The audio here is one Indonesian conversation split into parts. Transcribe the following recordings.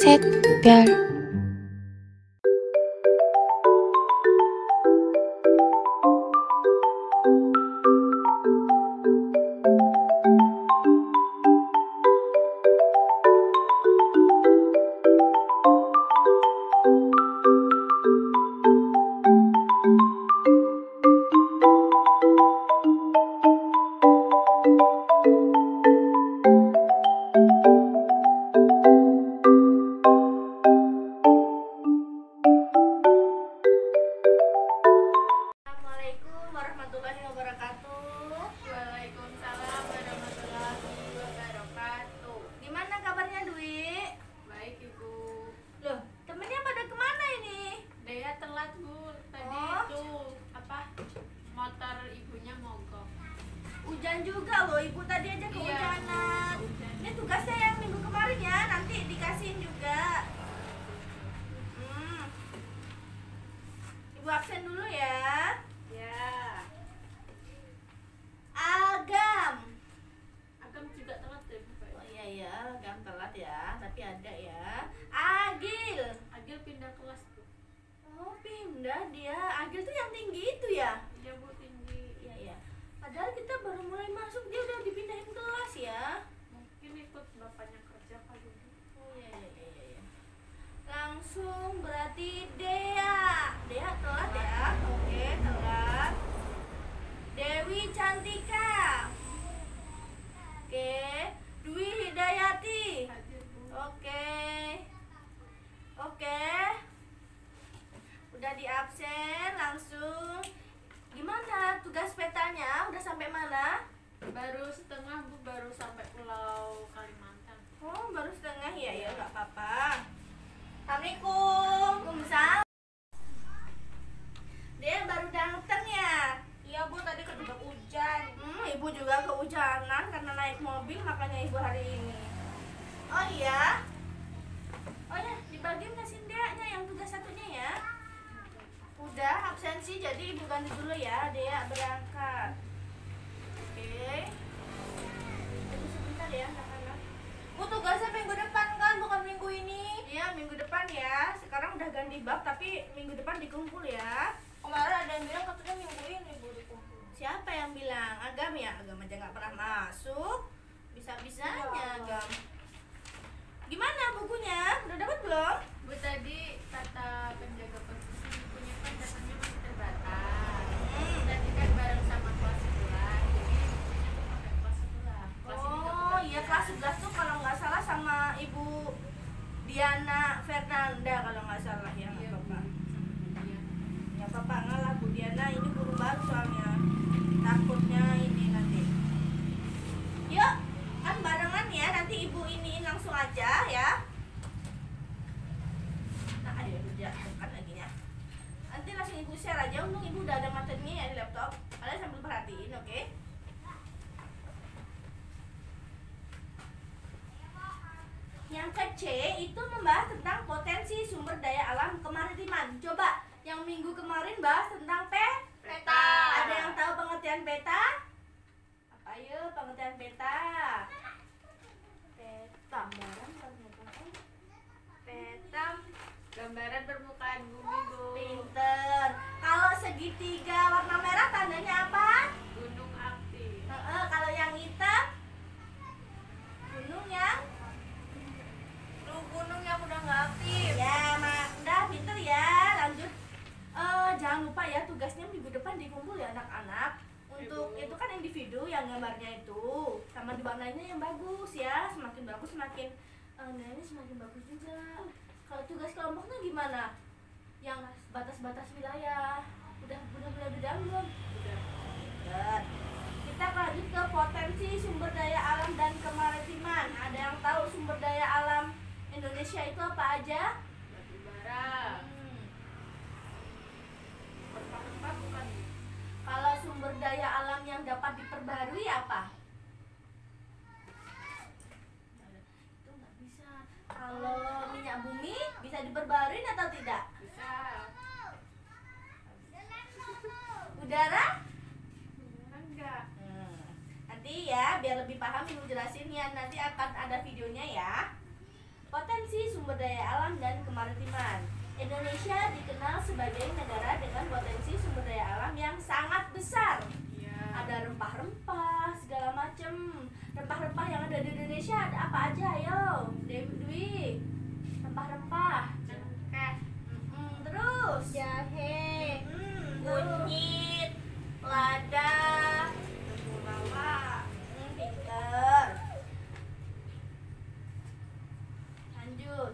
샛별 Assalamualaikum warahmatullahi wabarakatuh. Waalaikumsalam warahmatullahi wabarakatuh. Gimana kabarnya Dwi? Baik Ibu. Loh, temennya pada kemana ini? Dea telat Bu. Tadi Oh. itu apa? Motor ibunya mogok. Hujan juga loh, ibu tadi aja kehujanan. hujan. Ini tugasnya yang minggu kemarin ya, nanti dikasihin juga. Ibu absen dulu ya. Ya. Agam. Agam juga telat deh Bu. Oh iya ya, Agam telat ya, tapi ada ya. Agil. Agil pindah kelas Bu. Oh pindah dia. Agil tuh yang tinggi itu ya? Iya Bu, tinggi. Iya ya. Padahal kita baru mulai masuk dia udah dipindahin kelas ya. Mungkin ikut bapaknya kerja kali Bu. Oh iya. Langsung berarti Dea. Dea telat ya. Oke, telat. Dewi Cantika. Oke. Dwi Hidayati. Hadir Bu. Oke. Udah di absen langsung. Gimana tugas petanya? Udah sampai mana? Baru setengah Bu, baru sampai Pulau Kalimantan. Oh, baru setengah ya, ya nggak apa-apa. Assalamualaikum. Waalaikumsalam. Dia baru datang ya? Iya Bu, tadi kejebak hujan. Ibu juga kehujanan karena naik mobil, makanya ibu hari ini. Oh iya? Oh ya, dibagiin kasih Dea-nya yang tugas satunya ya. Udah absensi, jadi ibu ganti dulu ya. Dea berangkat. Oke. Tunggu sebentar ya, anak-anak. Bu, tugasnya minggu depan kan, bukan minggu ini. Iya, minggu depan ya. Sekarang udah ganti bab, tapi minggu depan dikumpul ya. Kemarin ada yang bilang katanya minggu ini Bu dikumpul. Siapa yang bilang? Agam ya? Agam aja nggak pernah masuk. Bisa-bisanya Ya. Agam. Gimana bukunya? Udah dapat belum? Bu, tadi kata penjaga posisi bukunya kan datangnya masih terbatas. Tadi kan bareng sama kelas sebelah, jadi bukunya tuh pakai kelas sebelah. Kelas ini nggak Oh iya, kebagian. kelas 11 tuh kalau nggak salah sama Ibu Diana Fernanda kalau nggak salah ya. Iya, Nggak apa-apa. Iya. Ya apa-apa ngalah Bu Diana, ini guru baru soalnya. Takutnya ini nanti. Yuk, kan barengan ya. Nanti ibu iniin langsung aja ya. Nah, ayo udah dekat lagi ya. Nanti langsung ibu share aja. Untung ibu udah ada materinya ya di laptop. Kalian sambil perhatiin, oke? Yang ke C itu membahas tentang potensi sumber daya alam kemaritiman. Coba, yang minggu kemarin bahas tentang Peta. Ada yang tahu pengertian peta? Apa yuk pengertian peta? Peta. Peta. Gambaran permukaan bumi Bu. Pinter. Kalau segitiga warna merah tandanya apa? Gunung aktif. Kalau yang hitam? Gunung yang? Lu gunung yang udah nggak aktif. Ya, udah pinter ya. Lanjut. Jangan lupa ya tugasnya minggu depan dikumpul ya anak-anak. Untuk Ibu. itu kan individu yang gambarnya itu sama diwarnainya yang bagus ya. Semakin bagus semakin nilainya semakin bagus juga. Kalau tugas kelompoknya gimana? Yang batas-batas wilayah udah mulai berjalan belum? Udah. Udah. Kita lanjut ke potensi sumber daya alam dan kemaritiman. Ada yang tahu sumber daya alam Indonesia itu apa aja? Batu bara. Rempah-rempah bukan. Kalau sumber daya alam yang dapat diperbarui apa? Itu nggak bisa. Kalau minyak bumi bisa diperbarui atau tidak? Bisa. Udara? Enggak. Nanti ya biar lebih paham ibu jelasin ya. Nanti akan ada videonya ya. Potensi sumber daya alam dan kemaritiman. Indonesia dikenal sebagai negara dengan potensi sumber daya alam yang sangat besar. Iya. Ada rempah-rempah segala macam. Rempah-rempah yang ada di Indonesia ada apa aja? Ayo, Dwi. Rempah-rempah. Cengkeh, Terus Jahe, terus. kunyit, lada, Temulawak. Pinter. Lanjut.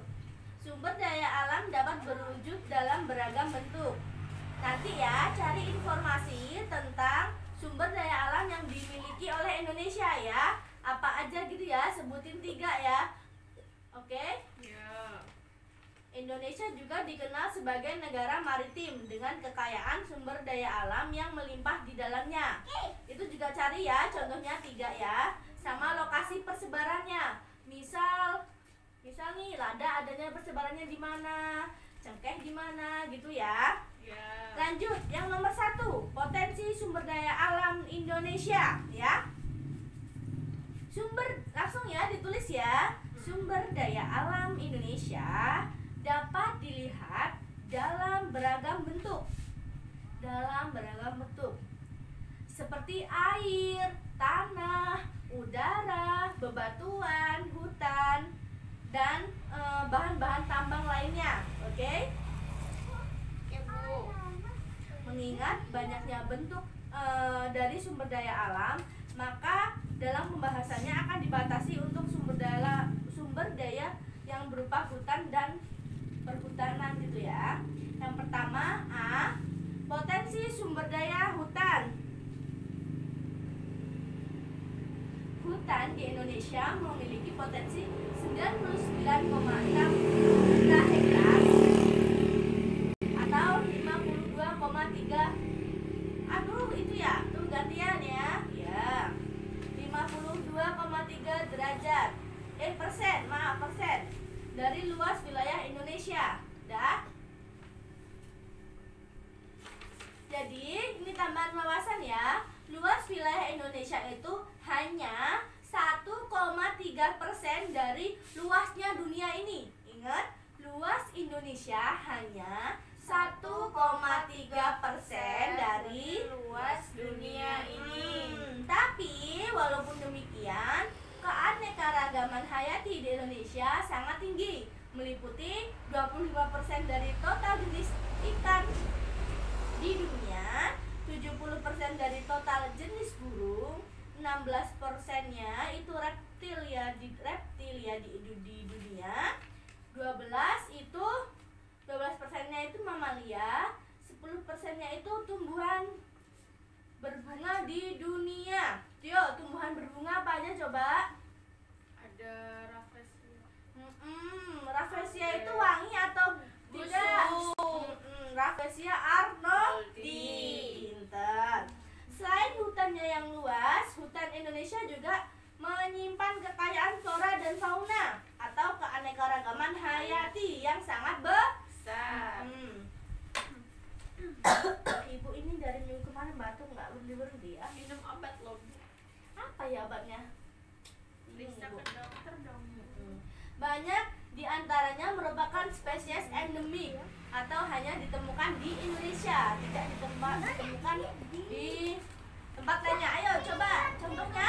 Sumber daya alam dapat berwujud dalam beragam bentuk. Nanti ya cari informasi tentang sumber daya alam yang dimiliki oleh Indonesia ya. Apa aja gitu ya, sebutin 3 ya. Oke? iya. Indonesia juga dikenal sebagai negara maritim dengan kekayaan sumber daya alam yang melimpah di dalamnya. Itu juga cari ya, contohnya 3 ya. Sama lokasi persebarannya. Misal nih lada adanya persebarannya di mana, cengkeh di mana gitu ya. Iya. Lanjut, yang nomor 1, potensi sumber daya alam Indonesia ya. Langsung ya ditulis ya. Sumber daya alam Indonesia dapat dilihat dalam beragam bentuk. Seperti air, tanah, udara, bebatuan, hutan, dan bahan-bahan tambang lainnya. Oke? Oke, Bu. Mengingat banyaknya bentuk dari sumber daya alam, maka dalam pembahasannya akan dibatasi untuk sumber daya yang berupa hutan dan perhutanan gitu ya. Yang pertama, A, potensi sumber daya hutan. Hutan di Indonesia memiliki potensi 99,6 juta hektar atau 52,3. Aduh, itu ya. Tuh gantian ya. Ya. 52,3 derajat. Persen dari luas wilayah Indonesia. Dah. Jadi, ini tambahan wawasan ya. Luas wilayah Indonesia itu hanya 1,3% dari luasnya dunia ini. Ingat, luas Indonesia hanya 1,3% dari luas dunia ini. Tapi walaupun demikian, keanekaragaman hayati di Indonesia sangat tinggi, meliputi 25% dari total jenis ikan di dunia, 70% dari total jenis burung, 16%-nya itu reptilia di dunia, 12%-nya itu mamalia, 10%-nya itu tumbuhan berbunga di dunia. Yo, tumbuhan berbunga apa aja coba? Ada rafflesia. Rafflesia itu wangi atau tidak? Rafflesia arnoldii. Pinter. Selain hutannya yang luas, hutan Indonesia juga menyimpan kekayaan flora dan fauna atau keanekaragaman hayati yang sangat besar. Ibu ini dari minggu kemarin batuk nggak berhenti ya. Minum obat loh, Bu. Apa ya obatnya? Periksa Bu. ke dokter dong. Banyak diantaranya merupakan spesies endemik atau hanya ditemukan di Indonesia, tidak ditemukan di tempat lainnya. Ayo coba contohnya.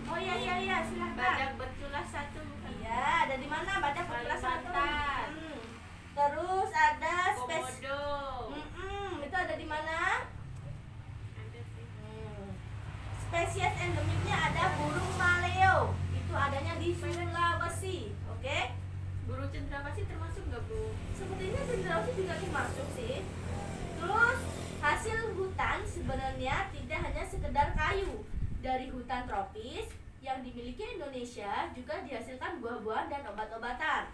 Oh iya silahkan. Badak berculas 1. Iya, ada di mana badak berkelas 1? Kalimantan. Terus ada Komodo. itu ada di mana? Ada sih. Spesies endemiknya ada burung maleo. Itu adanya di Sulawesi. Oke? Burung cendrawasih termasuk nggak, Bu? Sepertinya cendrawasih juga termasuk sih. Terus hasil hutan sebenarnya tidak hanya sekedar kayu. Dari hutan tropis yang dimiliki Indonesia juga dihasilkan buah-buahan dan obat-obatan.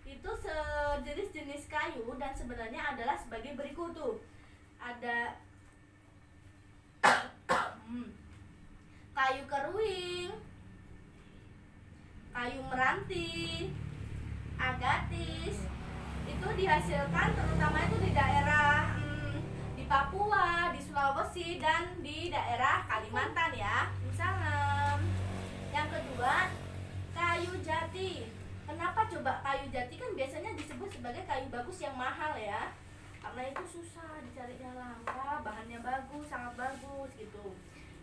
Itu sejenis-jenis kayu dan sebenarnya adalah sebagai berikut tuh. Ada kayu keruing, kayu meranti, agatis. Itu dihasilkan terutama itu di daerah di Papua, di Sulawesi, dan di daerah Kalimantan ya. Salam. Yang kedua, kayu jati. Kenapa coba kayu jati kan biasanya disebut sebagai kayu bagus yang mahal ya? Karena itu susah dicarinya, langka, bahannya bagus, sangat bagus gitu.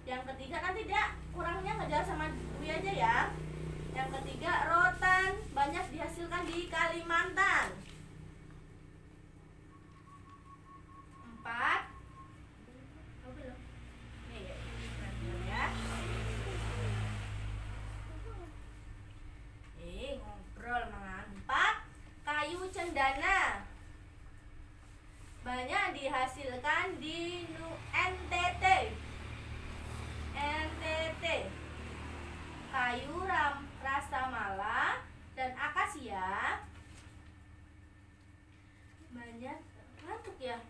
Yang ketiga nanti dia kurangnya ngejar sama Dwi aja ya. Yang ketiga, rotan banyak dihasilkan di Kalimantan. 4. Oh, belum. Nih, ya. Ngobrol mangan. 4. Kayu cendana banyak dihasilkan di NTT. Kayu rasa mala dan akasia banyak ngantuk ya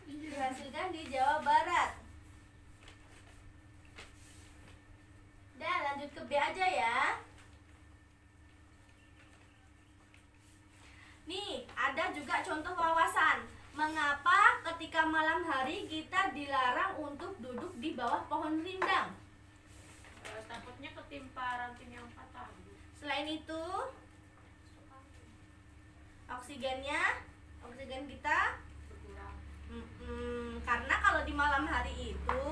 dihasilkan di Jawa Barat. Dan lanjut ke B aja ya. Nih, ada juga contoh wawasan. Mengapa ketika malam hari kita dilarang untuk duduk di bawah pohon rindang? Takutnya ketimpa ranting yang patah. Selain itu, oksigen kita Berkurang. karena kalau di malam hari itu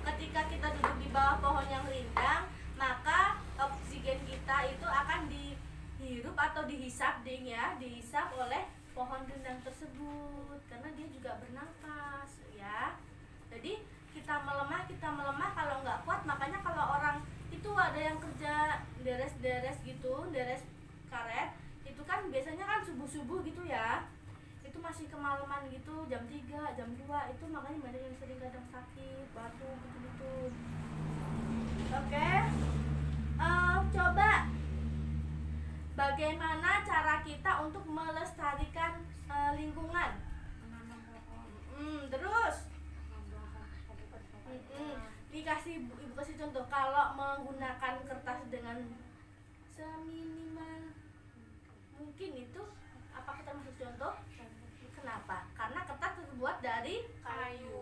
ketika kita duduk di bawah pohon yang rindang, maka oksigen kita itu akan dihirup atau dihisap dihisap oleh pohon rindang tersebut karena dia juga bernapas ya. Jadi kita melemah kalau nggak kuat. Makanya kalau orang itu ada yang kerja deres karet itu kan biasanya kan subuh gitu ya, itu masih kemalaman gitu, jam 3, jam 2 itu, makanya banyak yang sering kadang sakit batuk gitu. Oke. Coba bagaimana cara kita untuk melestarikan lingkungan? Terus Ibu kasih contoh. Kalau menggunakan kertas dengan seminimal mungkin itu, apakah termasuk contoh? Kenapa? Karena kertas terbuat dari Kayu.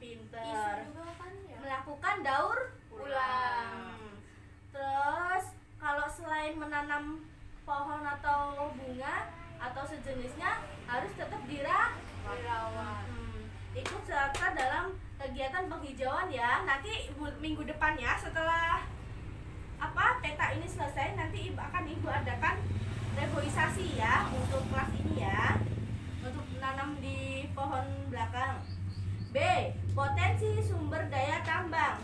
Pinter. Isu juga kan ya. Melakukan daur ulang. Terus kalau selain menanam pohon atau bunga atau sejenisnya, harus tetap dirawat. Ikut serta dalam kegiatan penghijauan ya. Nanti minggu depan ya, setelah peta ini selesai, nanti ibu adakan reboisasi ya untuk kelas ini ya, untuk menanam di pohon belakang. B. Potensi sumber daya tambang.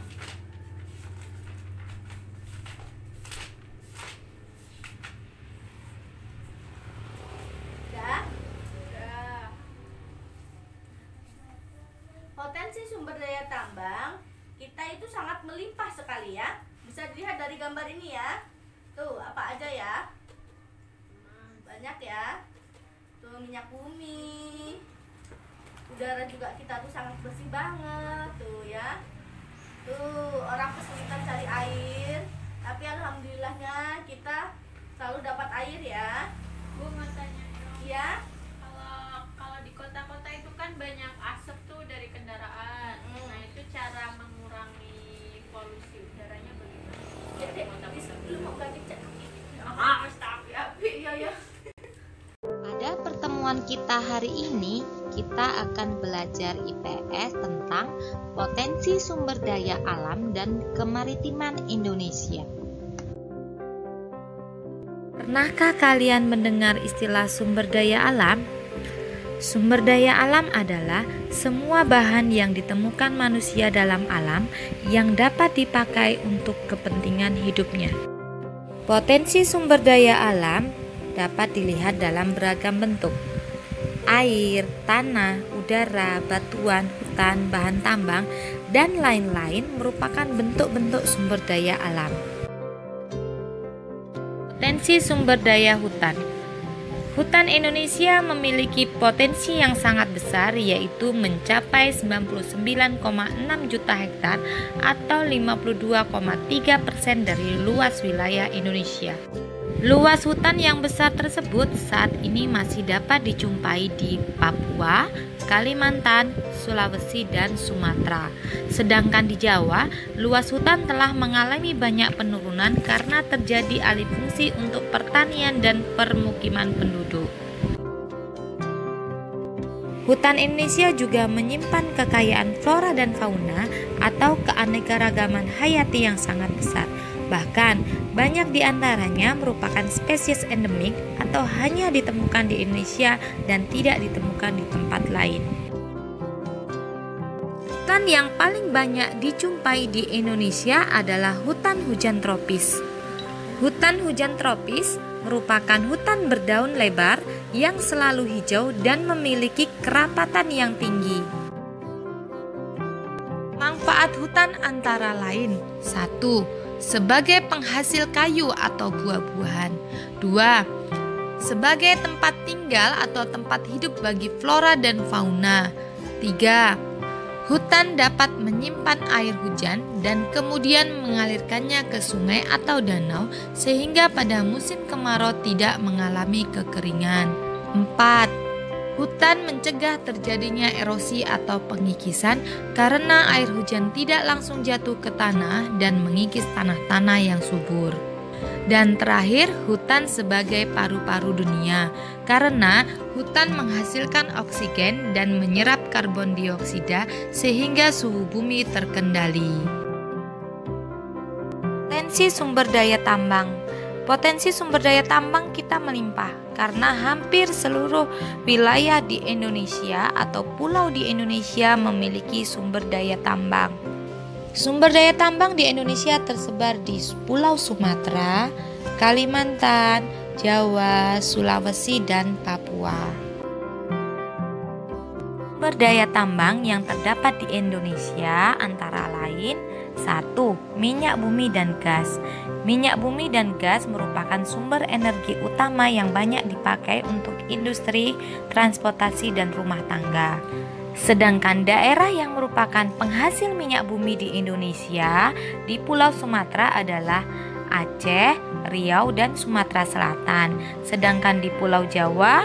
Potensi sumber daya tambang kita itu sangat melimpah sekali ya. Bisa dilihat dari gambar ini ya. Tuh, apa aja ya? Banyak ya. Tuh, minyak bumi. Udara juga kita tuh sangat bersih banget tuh ya. Tuh, orang kesulitan cari air, tapi alhamdulillahnya kita selalu dapat air ya. Bu, mau tanya dong. Iya. Kalau di kota-kota itu kan banyak asap tuh dari kendaraan. Nah, itu cara mengurangi polusi udaranya bagaimana? Jadi, lu mau ganti cat? Iya. Pada pertemuan kita hari ini, kita akan belajar IPS tentang potensi sumber daya alam dan kemaritiman Indonesia. Pernahkah kalian mendengar istilah sumber daya alam? Sumber daya alam adalah semua bahan yang ditemukan manusia dalam alam yang dapat dipakai untuk kepentingan hidupnya. Potensi sumber daya alam dapat dilihat dalam beragam bentuk. Air, tanah, udara, batuan, hutan, bahan tambang, dan lain-lain merupakan bentuk-bentuk sumber daya alam. Potensi sumber daya hutan. Hutan Indonesia memiliki potensi yang sangat besar, yaitu mencapai 99,6 juta hektar atau 52,3% dari luas wilayah Indonesia. Luas hutan yang besar tersebut saat ini masih dapat dijumpai di Papua, Kalimantan, Sulawesi, dan Sumatera. Sedangkan di Jawa, luas hutan telah mengalami banyak penurunan karena terjadi alih fungsi untuk pertanian dan permukiman penduduk. Hutan Indonesia juga menyimpan kekayaan flora dan fauna atau keanekaragaman hayati yang sangat besar. Bahkan, banyak di antaranya merupakan spesies endemik atau hanya ditemukan di Indonesia dan tidak ditemukan di tempat lain. Hutan yang paling banyak dijumpai di Indonesia adalah hutan hujan tropis. Hutan hujan tropis merupakan hutan berdaun lebar yang selalu hijau dan memiliki kerapatan yang tinggi. Manfaat hutan antara lain: 1. Sebagai penghasil kayu atau buah-buahan. 2. Sebagai tempat tinggal atau tempat hidup bagi flora dan fauna. 3. Hutan dapat menyimpan air hujan dan kemudian mengalirkannya ke sungai atau danau sehingga pada musim kemarau tidak mengalami kekeringan. 4. Hutan mencegah terjadinya erosi atau pengikisan karena air hujan tidak langsung jatuh ke tanah dan mengikis tanah-tanah yang subur. Dan terakhir, hutan sebagai paru-paru dunia karena hutan menghasilkan oksigen dan menyerap karbon dioksida sehingga suhu bumi terkendali. Potensi sumber daya tambang. Potensi sumber daya tambang kita melimpah karena hampir seluruh wilayah di Indonesia atau pulau di Indonesia memiliki sumber daya tambang. Sumber daya tambang di Indonesia tersebar di Pulau Sumatera, Kalimantan, Jawa, Sulawesi, dan Papua. Sumber daya tambang yang terdapat di Indonesia antara lain: 1. Minyak bumi dan gas. Minyak bumi dan gas merupakan sumber energi utama yang banyak dipakai untuk industri, transportasi, dan rumah tangga. Sedangkan daerah yang merupakan penghasil minyak bumi di Indonesia di Pulau Sumatera adalah Aceh, Riau, dan Sumatera Selatan. Sedangkan di Pulau Jawa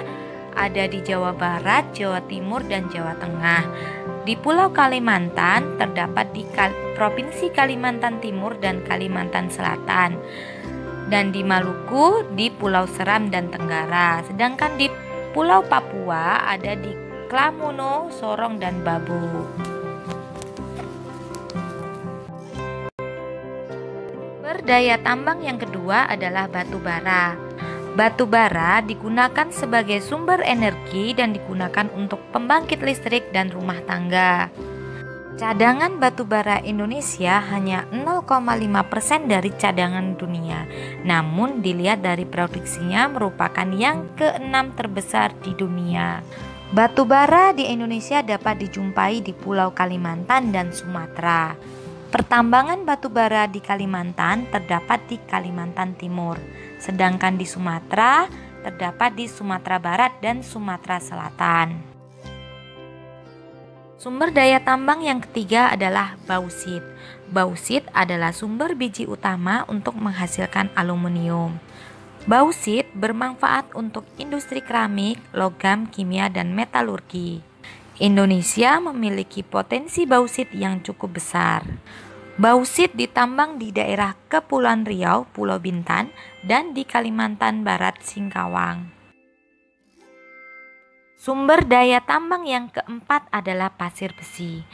ada di Jawa Barat, Jawa Timur, dan Jawa Tengah. Di Pulau Kalimantan terdapat di Provinsi Kalimantan Timur dan Kalimantan Selatan. Dan di Maluku di Pulau Seram dan Tenggara. Sedangkan di Pulau Papua ada di Klamono, Sorong, dan Babu. Berdaya tambang yang kedua adalah batu bara. Batu bara digunakan sebagai sumber energi dan digunakan untuk pembangkit listrik dan rumah tangga. Cadangan batu bara Indonesia hanya 0,5% dari cadangan dunia. Namun dilihat dari produksinya merupakan yang ke-6 terbesar di dunia. Batu bara di Indonesia dapat dijumpai di Pulau Kalimantan dan Sumatera. Pertambangan batu bara di Kalimantan terdapat di Kalimantan Timur, sedangkan di Sumatera terdapat di Sumatera Barat dan Sumatera Selatan. Sumber daya tambang yang ketiga adalah bausit. Bausit adalah sumber biji utama untuk menghasilkan aluminium. Bausit bermanfaat untuk industri keramik, logam, kimia, dan metalurgi. Indonesia memiliki potensi bausit yang cukup besar. Bausit ditambang di daerah Kepulauan Riau, Pulau Bintan, dan di Kalimantan Barat, Singkawang. Sumber daya tambang yang keempat adalah pasir besi.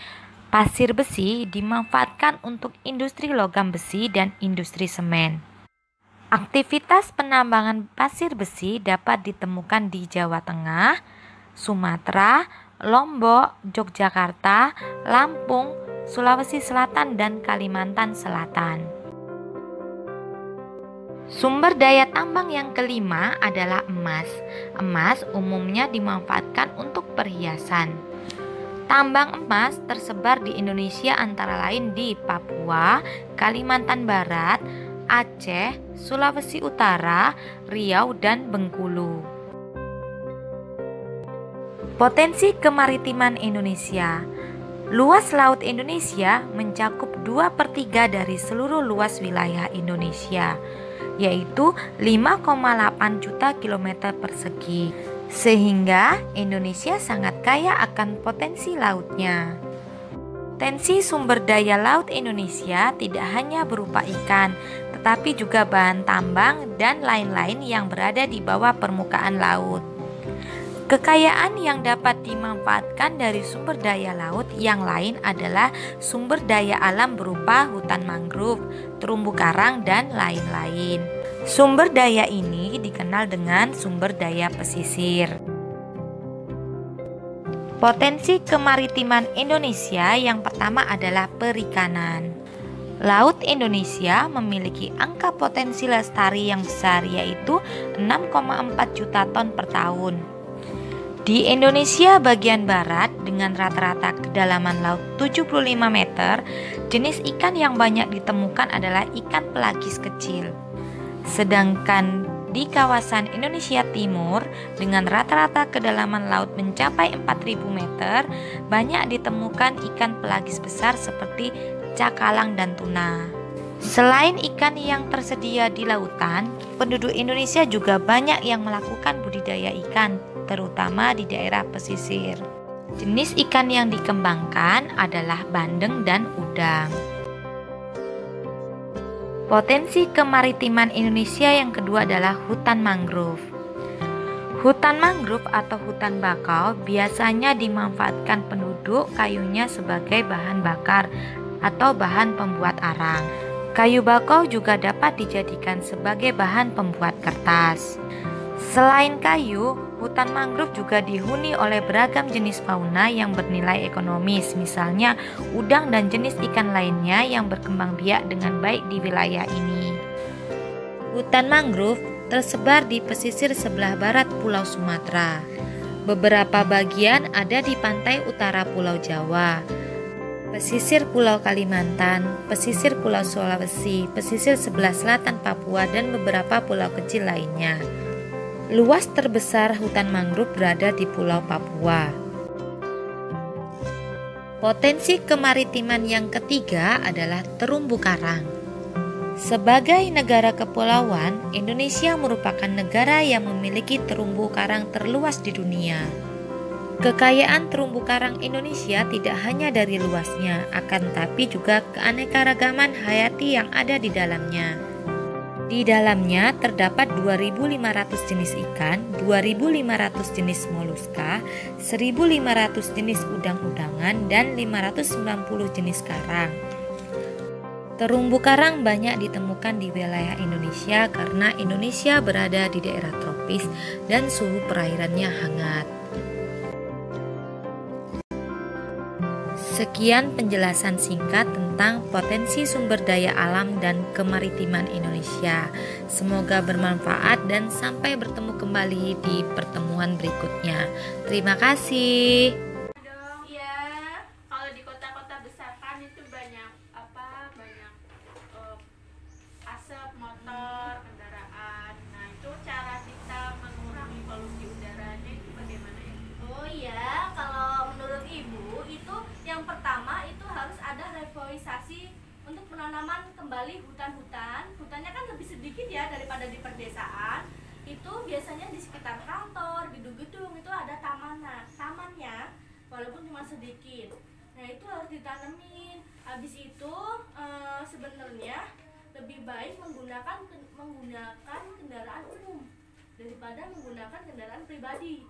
Pasir besi dimanfaatkan untuk industri logam besi dan industri semen. Aktivitas penambangan pasir besi dapat ditemukan di Jawa Tengah, Sumatera, Lombok, Yogyakarta, Lampung, Sulawesi Selatan, dan Kalimantan Selatan. Sumber daya tambang yang kelima adalah emas. Emas umumnya dimanfaatkan untuk perhiasan. Tambang emas tersebar di Indonesia antara lain di Papua, Kalimantan Barat, Aceh, Sulawesi Utara, Riau, dan Bengkulu. Potensi kemaritiman Indonesia. Luas laut Indonesia mencakup 2/3 dari seluruh luas wilayah Indonesia. yaitu 5,8 juta kilometer persegi. Sehingga Indonesia sangat kaya akan potensi lautnya. Potensi sumber daya laut Indonesia tidak hanya berupa ikan, tetapi juga bahan tambang dan lain-lain yang berada di bawah permukaan laut. Kekayaan yang dapat dimanfaatkan dari sumber daya laut yang lain adalah sumber daya alam berupa hutan mangrove, terumbu karang, dan lain-lain. Sumber daya ini dikenal dengan sumber daya pesisir. Potensi kemaritiman Indonesia yang pertama adalah perikanan. Laut Indonesia memiliki angka potensi lestari yang besar, yaitu 6,4 juta ton per tahun. Di Indonesia bagian barat dengan rata-rata kedalaman laut 75 meter, jenis ikan yang banyak ditemukan adalah ikan pelagis kecil. Sedangkan di kawasan Indonesia Timur dengan rata-rata kedalaman laut mencapai 4000 meter, banyak ditemukan ikan pelagis besar seperti cakalang dan tuna. Selain ikan yang tersedia di lautan, penduduk Indonesia juga banyak yang melakukan budidaya ikan, terutama di daerah pesisir. Jenis ikan yang dikembangkan adalah bandeng dan udang. Potensi kemaritiman Indonesia yang kedua adalah hutan mangrove. Hutan mangrove atau hutan bakau biasanya dimanfaatkan penduduk kayunya sebagai bahan bakar atau bahan pembuat arang. Kayu bakau juga dapat dijadikan sebagai bahan pembuat kertas. Selain kayu, hutan mangrove juga dihuni oleh beragam jenis fauna yang bernilai ekonomis, misalnya udang dan jenis ikan lainnya yang berkembang biak dengan baik di wilayah ini. Hutan mangrove tersebar di pesisir sebelah barat Pulau Sumatera. Beberapa bagian ada di pantai utara Pulau Jawa, pesisir Pulau Kalimantan, pesisir Pulau Sulawesi, pesisir sebelah selatan Papua, dan beberapa pulau kecil lainnya. Luas terbesar hutan mangrove berada di Pulau Papua. Potensi kemaritiman yang ketiga adalah terumbu karang. Sebagai negara kepulauan, Indonesia merupakan negara yang memiliki terumbu karang terluas di dunia. Kekayaan terumbu karang Indonesia tidak hanya dari luasnya, akan tapi juga keanekaragaman hayati yang ada di dalamnya. Di dalamnya terdapat 2.500 jenis ikan, 2.500 jenis moluska, 1.500 jenis udang-udangan, dan 590 jenis karang. Terumbu karang banyak ditemukan di wilayah Indonesia karena Indonesia berada di daerah tropis dan suhu perairannya hangat. Sekian penjelasan singkat tentang potensi sumber daya alam dan kemaritiman Indonesia. Semoga bermanfaat dan sampai bertemu kembali di pertemuan berikutnya. Terima kasih. Iya, kalau di kota-kota besar kan itu banyak asap motor, kendaraan. Nah, itu cara kita mengurangi polusi udaranya itu bagaimana ya? Oh iya, kalau menurut Ibu itu yang pertama itu harus ada reforestasi untuk penanaman kembali hutan-hutan. Hutannya kan lebih sedikit ya daripada di perdesaan. Itu biasanya di sekitar kantor, gedung-gedung itu ada tamannya, walaupun cuma sedikit. Nah itu harus ditanemin. Habis itu sebenarnya lebih baik menggunakan kendaraan umum daripada menggunakan kendaraan pribadi.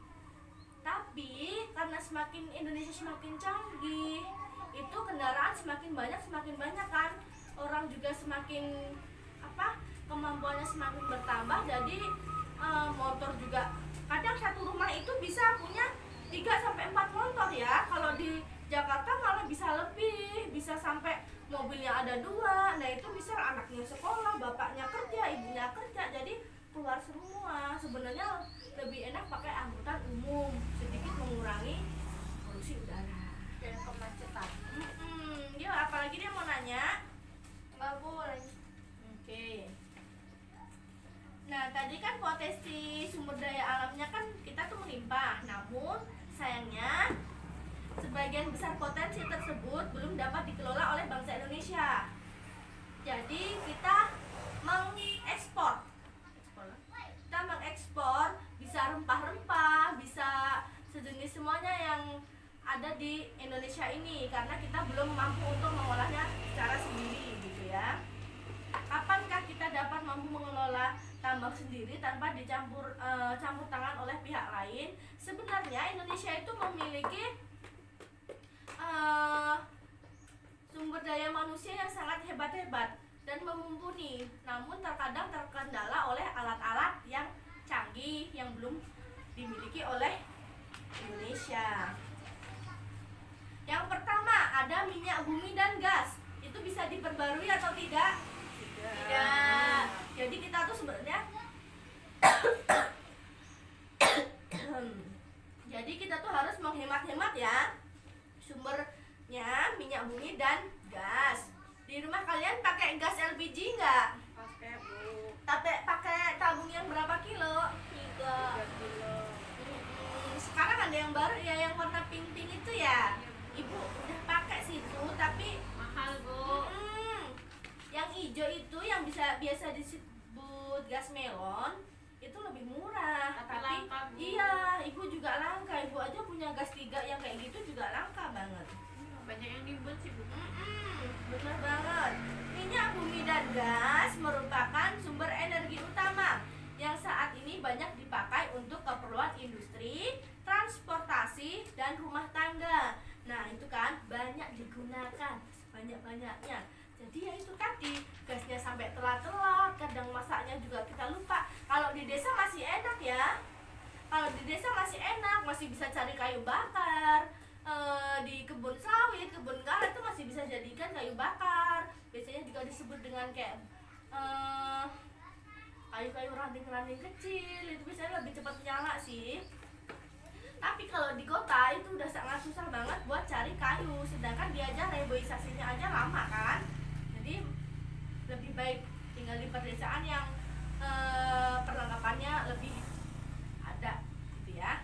Tapi karena Indonesia semakin canggih, itu kendaraan semakin banyak kan, orang juga semakin kemampuannya semakin bertambah. Jadi motor juga kadang satu rumah itu bisa punya 3-4 motor ya. Kalau di Jakarta malah bisa lebih, bisa sampai mobilnya ada 2. Nah itu bisa anaknya sekolah, bapaknya kerja, ibunya kerja, jadi keluar semua. Sebenarnya lebih enak pakai angkutan umum, sedikit mengurangi polusi udara Dan kemacetan. Dia apalagi dia mau nanya? Nggak boleh. Oke. Nah tadi kan potensi sumber daya alamnya kan kita tuh melimpah, namun sayangnya sebagian besar potensi tersebut belum dapat dikelola oleh bangsa Indonesia. Jadi kita mengekspor. Kita mengekspor bisa rempah-rempah, bisa sejenis semuanya yang ada di Indonesia ini, karena kita belum mampu untuk mengolahnya secara sendiri gitu ya. Kapankah kita dapat mampu mengelola tambak sendiri tanpa dicampur campur tangan oleh pihak lain? Sebenarnya Indonesia itu memiliki sumber daya manusia yang sangat hebat-hebat dan mumpuni, namun terkadang terkendala oleh alat-alat yang canggih yang belum dimiliki oleh Indonesia. Yang pertama ada minyak bumi dan gas. Itu bisa diperbarui atau tidak? Tidak. Jadi kita tuh sebenarnya jadi kita tuh harus menghemat-hemat ya sumbernya minyak bumi dan gas. Di rumah kalian pakai gas LPG nggak? Pakai, Bu. Tapi pakai tabung yang berapa kilo? 3 kilo. Sekarang ada yang baru ya, yang warna pink-pink itu ya. Ibu udah pakai situ, tapi Mahal, Bu. yang hijau itu yang biasa disebut gas melon itu lebih murah. Tapi langka, Bu. Iya, ibu juga langka. Ibu aja punya gas 3 yang kayak gitu juga langka banget. Banyak yang dibuat sih, Bu. Benar banget. Minyak bumi dan gas merupakan sumber energi utama yang saat ini banyak dipakai untuk keperluan industri, transportasi, dan rumah tangga. Nah, itu kan banyak digunakan sebanyak-banyaknya. Jadi ya itu tadi, gasnya sampai telat-telat, kadang masaknya juga kita lupa. Kalau di desa masih enak ya. Kalau di desa masih enak, masih bisa cari kayu bakar. Di kebun sawit, kebun karet itu masih bisa jadikan kayu bakar. Biasanya juga disebut dengan kayak kayu-kayu ranting-ranting kecil, itu biasanya lebih cepat nyala sih. Tapi kalau di kota itu udah sangat susah banget buat cari kayu, sedangkan dia aja reboisasinya aja lama kan. Jadi lebih baik tinggal di pedesaan yang perlengkapannya lebih ada gitu ya.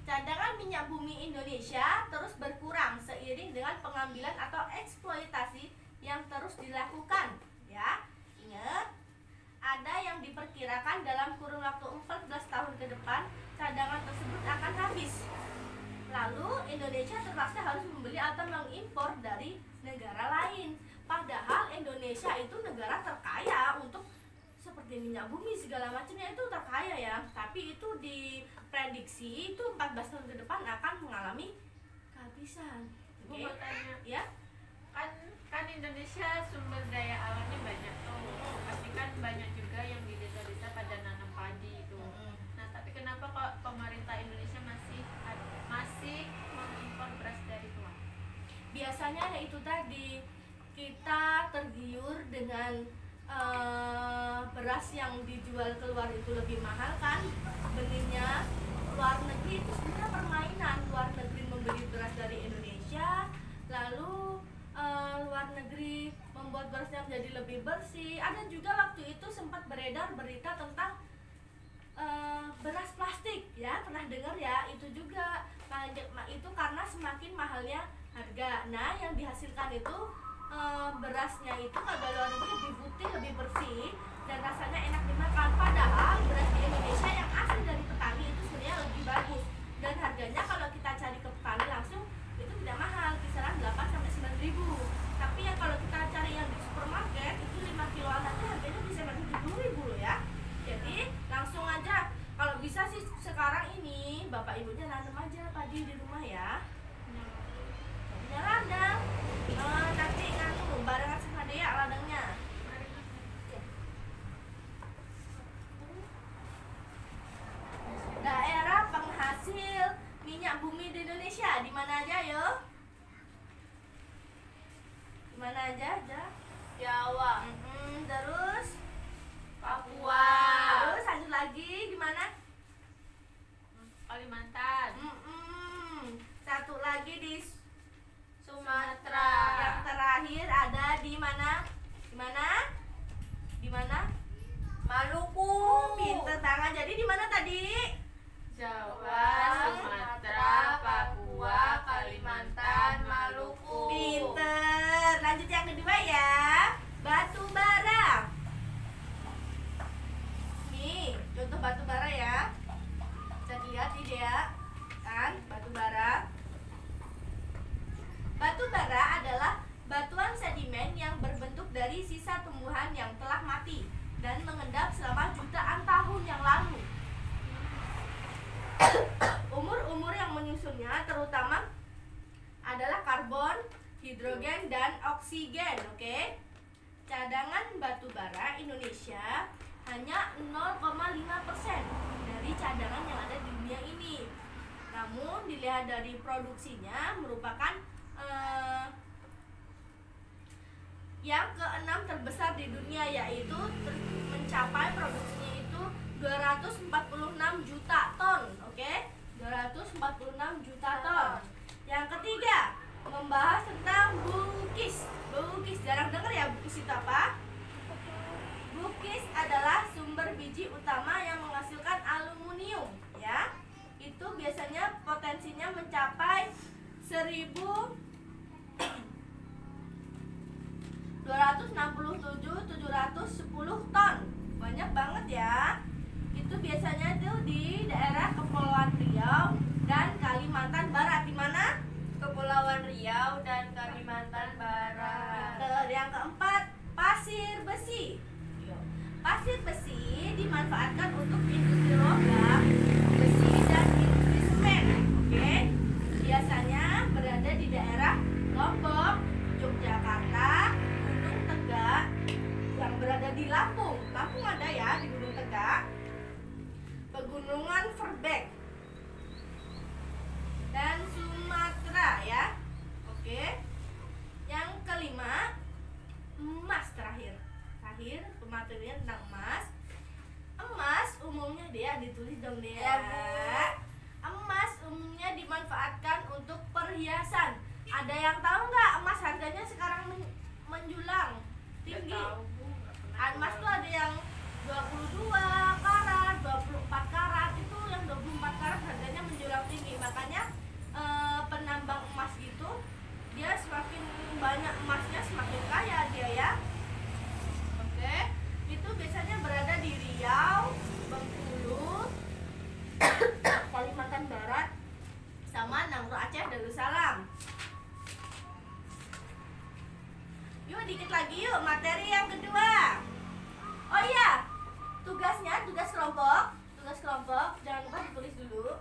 Cadangan minyak bumi Indonesia terus berkurang seiring dengan pengambilan atau eksploitasi yang terus dilakukan ya. Ingat, ada yang diperkirakan dalam kurun waktu 14 tahun ke depan cadangan tersebut akan habis. Lalu Indonesia terpaksa harus membeli atau mengimpor dari negara lain. Padahal Indonesia itu negara terkaya untuk seperti minyak bumi segala macamnya, itu terkaya ya. Tapi itu diprediksi itu 14 tahun ke depan akan mengalami kehabisan. Bu, mau tanya. Ya. Kan Indonesia sumber daya alamnya banyak tuh. Pasti kan banyak juga yang di desa-desa pada nanam padi itu. Nah, tapi kenapa kok pemerintah Indonesia masih mengimpor beras dari luar? Biasanya ya itu tadi, kita tergiur dengan beras yang dijual keluar itu lebih mahal kan belinya. Luar negeri itu sebenarnya permainan. Luar negeri membeli beras dari Indonesia, lalu luar negeri membuat berasnya menjadi lebih bersih. Ada juga waktu itu sempat beredar berita tentang beras plastik ya, pernah dengar ya? Itu juga itu karena semakin mahalnya harga. Nah, yang dihasilkan itu berasnya itu kalau luar negeri lebih putih, lebih bersih, dan rasanya enak dimakan. Padahal beras di Indonesia yang asli dari petani itu sebenarnya lebih bagus, dan harganya kalau kita cari ke petani langsung itu tidak mahal, kisaran 8-9 ribu. Tapi yang kalau kita cari yang di supermarket itu 5 kiloan aja harganya bisa 70 ribu loh ya. Jadi langsung aja, kalau bisa sih sekarang ini bapak ibunya nanam aja padi di rumah ya. Punya ladang, nanti nganu barengan sama dia ladangnya. Daerah penghasil minyak bumi di Indonesia di mana aja yo? Di mana aja? Jawa, Terus Papua, terus lanjut lagi di mana? Kalimantan. Satu lagi di Sumatera, yang terakhir ada di mana? Di mana? Di mana? Maluku, Pinter banget. Jadi di mana tadi? Jawa, Sumatera, Papua, Kalimantan, Maluku. Pinter. Lanjut yang kedua ya. Batu bara. contoh batu bara ya. Bisa dilihat nih dia, kan, batu bara. Batu bara adalah batuan sedimen yang berbentuk dari sisa tumbuhan yang telah mati dan mengendap selama jutaan tahun yang lalu. Umur-umur yang menyusunnya terutama adalah karbon, hidrogen, dan oksigen. Oke. Cadangan batu bara Indonesia hanya 0,5% dari cadangan yang ada di dunia ini. Namun dilihat dari produksinya merupakan yang ke-6 terbesar di dunia, yaitu mencapai produksinya itu 246 juta ton. Oke, 246 juta ton. Yang ketiga, membahas tentang bukis. Bukis, jarang dengar ya bukis itu apa? Bukis adalah sumber biji utama yang menghasilkan aluminium, ya. Itu biasanya potensinya mencapai 1.267.710 ton. Banyak banget ya. Itu biasanya tuh di daerah Kepulauan Riau dan Kalimantan Barat. Di mana? Kepulauan Riau dan Kalimantan Barat. Yang keempat, pasir besi. Pasir besi dimanfaatkan untuk industri logam, besi, dan industri semen. Oke, biasanya berada di daerah Lombok, Yogyakarta, Gunung Tegak, yang berada di Lampung. Lampung ada ya di Gunung Tegak. Pegunungan Verbeek dan Sumatera ya. Oke. Yang kelima, emas terakhir. Pematerian tentang emas. Emas umumnya dia ditulis dong dia. Ya, Bu. Emas umumnya dimanfaatkan untuk perhiasan. Ada yang tahu nggak emas harganya sekarang menjulang tinggi? Nggak tahu, Bu. Nggak pernah Emas jual. tuh ada yang 22 karat, 24 karat. Itu yang 24 karat harganya menjulang tinggi. Makanya penambang emas itu dia semakin banyak emasnya semakin kaya dia ya. Oke, itu biasanya berada di Riau, Bengkulu, Kalimantan Barat, sama Nangro Aceh, Darussalam. Yuk dikit lagi yuk, materi yang kedua. Oh iya, tugas kelompok, jangan lupa ditulis dulu.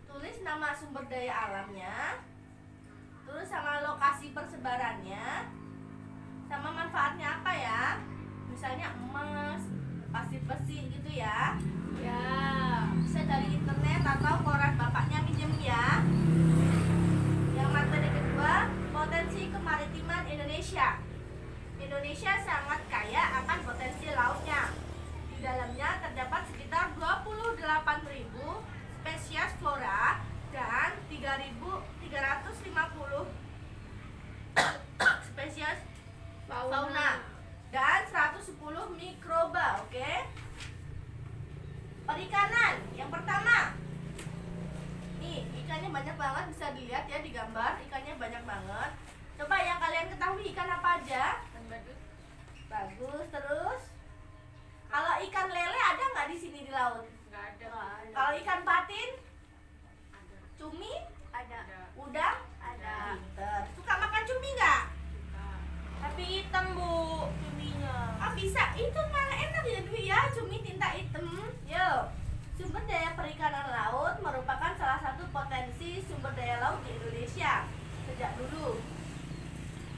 Tulis nama sumber daya alamnya, terus sama lokasi persebarannya, sama manfaatnya apa ya. Misalnya emas, pasir besi gitu ya. Ya, bisa dari internet atau koran bapaknya minjem ya. Yang materi kedua, potensi kemaritiman Indonesia. Indonesia sangat kaya akan potensi lautnya. Di dalamnya terdapat sekitar 28.000 spesies flora dan 3.350 spesies fauna dan 110 mikroba. Oke. Perikanan yang pertama. Nih, ikannya banyak banget, bisa dilihat ya di gambar. Ikannya banyak banget. Coba yang kalian ketahui ikan apa aja? Bagus. Terus kalau ikan lele ada nggak di sini di laut? Nggak ada. Kalau ikan patin, Ada. cumi, Ada. udang, Ada. Pinter. Suka makan cumi nggak? Suka. Tapi hitam bu cuminya. Ah bisa, itu malah enak ya Dwi ya, cumi tinta hitam. Yuk, sumber daya perikanan laut merupakan salah satu potensi sumber daya laut di Indonesia sejak dulu.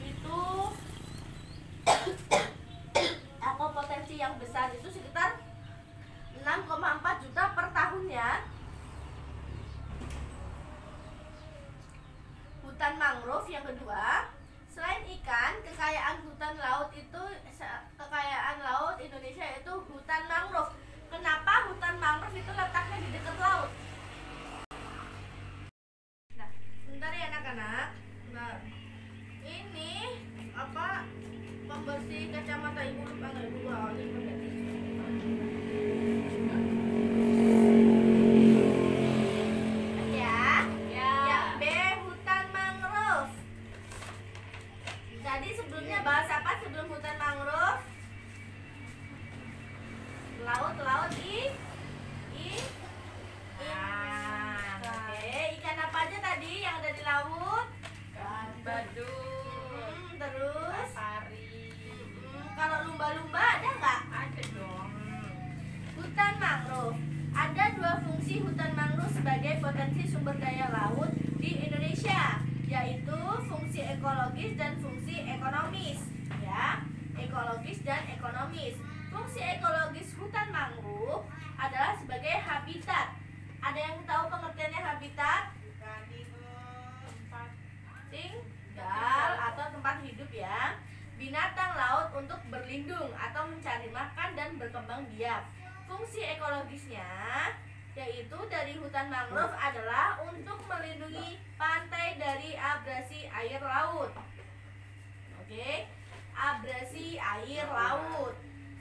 Itu atau potensi yang besar itu sekitar 6,4 juta per tahun ya. Hutan mangrove yang kedua. Selain ikan, kekayaan hutan laut Indonesia itu hutan mangrove. Kenapa hutan mangrove itu letaknya di dekat laut? Nah, bentar ya anak-anak. Nah, ini apa? Pembersih kacamata ibu lupa nggak ibu bawa ini pakai ya. Yang B, hutan mangrove. Jadi sebelumnya bahas apa sebelum hutan mangrove? Laut ikan. Oke, ikan apa aja tadi yang ada di laut? Badut, Terus pari. kalau lumba-lumba ada nggak? Ada dong. Hutan mangrove. Ada 2 fungsi hutan mangrove sebagai potensi sumber daya laut di Indonesia, yaitu fungsi ekologis dan fungsi ekonomis. Ya, ekologis dan ekonomis. Fungsi ekologis hutan mangrove adalah sebagai habitat. Ada yang tahu pengertiannya habitat? Tinggal atau tempat hidup ya. Binatang laut untuk berlindung atau mencari makan dan berkembang biak. Fungsi ekologisnya yaitu dari hutan mangrove adalah untuk melindungi pantai dari abrasi air laut. Oke, abrasi air laut.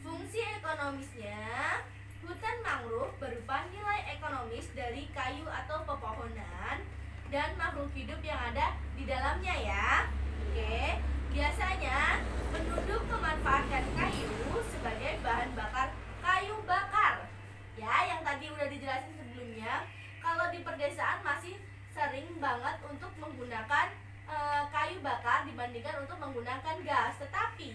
Fungsi ekonomisnya, hutan mangrove berupa nilai ekonomis dari kayu atau pepohonan dan makhluk hidup yang ada di dalamnya ya. Oke, biasanya penduduk memanfaatkan kayu sebagai bahan bakar kayu bakar. Ya, yang tadi udah dijelasin sebelumnya, kalau di pedesaan masih sering banget untuk menggunakan kayu bakar dibandingkan untuk menggunakan gas. Tetapi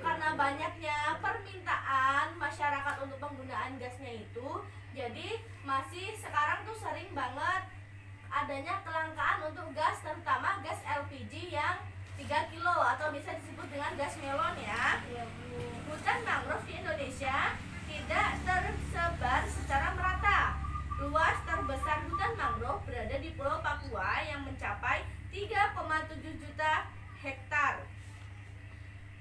karena banyaknya permintaan masyarakat untuk penggunaan gasnya itu, jadi masih sekarang tuh sering banget adanya kelangkaan untuk gas, terutama gas LPG yang 3 kilo atau bisa disebut dengan gas melon ya. Hutan mangrove di Indonesia tidak tersebar secara merata. Luas terbesar hutan mangrove berada di Pulau Papua yang mencapai 3,7 juta hektar.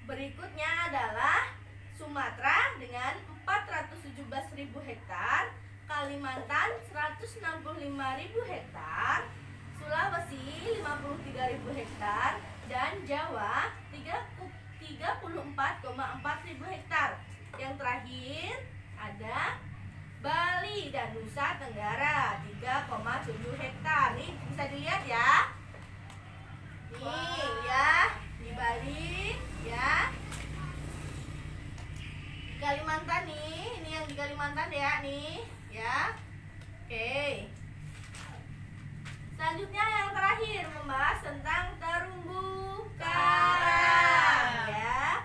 Berikutnya adalah Sumatera dengan 417.000 hektar, Kalimantan 165.000 hektar, Sulawesi 53.000 hektar, dan Jawa 34,4.000 hektar. Yang terakhir ada Bali dan Nusa Tenggara 3,7 hektar. Nih bisa dilihat ya. Nih ya, di Bali ya. Kalimantan nih, ini yang di Kalimantan ya nih, ya. Oke. Selanjutnya yang terakhir membahas tentang terumbu karang ya.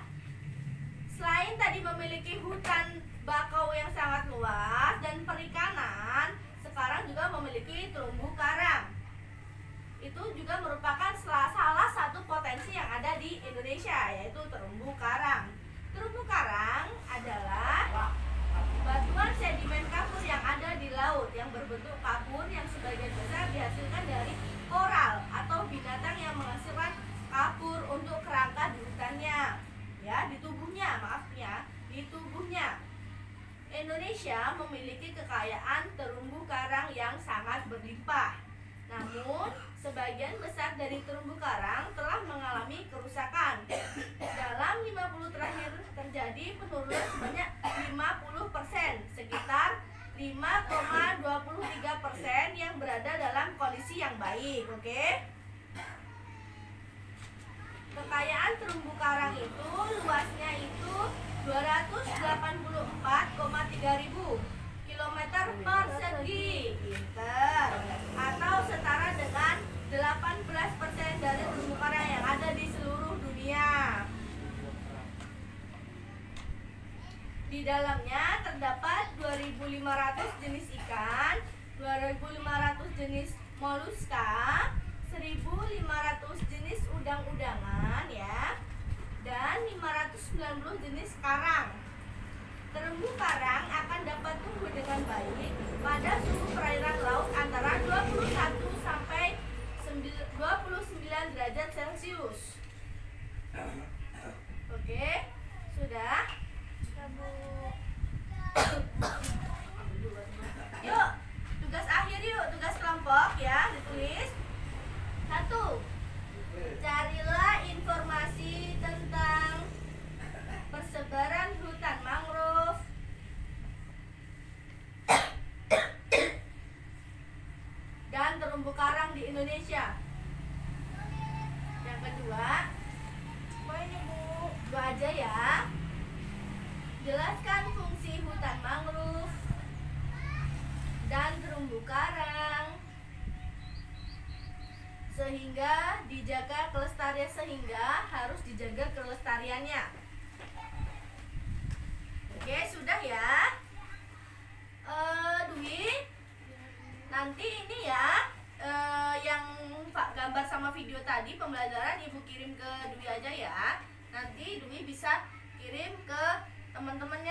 Selain tadi memiliki hutan bakau yang sangat luas dan perikanan, sekarang juga memiliki terumbu karang. Itu juga merupakan salah satu potensi yang ada di Indonesia, yaitu terumbu karang. Terumbu karang adalah batuan sedimen kapur yang ada di laut yang berbentuk kapur yang sebagian besar dihasilkan dari koral atau binatang yang menghasilkan kapur untuk kerangka di hutannya. Ya, di tubuhnya, maaf ya, di tubuhnya. Indonesia memiliki kekayaan terumbu karang yang sangat berlimpah. Namun, sebagian besar dari terumbu karang telah mengalami kerusakan. Dalam 50 terakhir terjadi penurunan sebanyak 50%, sekitar 5,23% yang berada dalam kondisi yang baik, oke? Kekayaan terumbu karang itu luasnya itu 284,3.000 kilometer persegi, pinter, atau setara dengan 18% dari terumbu karang yang ada di seluruh dunia. Di dalamnya terdapat 2.500 jenis ikan, 2.500 jenis moluska, 1.500 jenis udang-udangan ya, dan 590 jenis karang. Terumbu karang akan dapat tumbuh dengan baik pada suhu perairan laut antara 21 sampai 29 derajat Celcius. Oke, sudah? Yuk, tugas akhir yuk, tugas kelompok ya, ditulis. 1. Carilah informasi tentang persebaran hutan mangrove, dan terumbu karang di Indonesia. Yang kedua, Bu, dua aja ya. Jelaskan fungsi hutan mangrove dan terumbu karang, sehingga dijaga kelestarian, sehingga harus dijaga kelestariannya. Oke, sudah ya. Dwi, nanti ini ya, yang Pak gambar sama video tadi pembelajaran Ibu kirim ke Dwi aja ya. Nanti Dwi bisa kirim ke teman-teman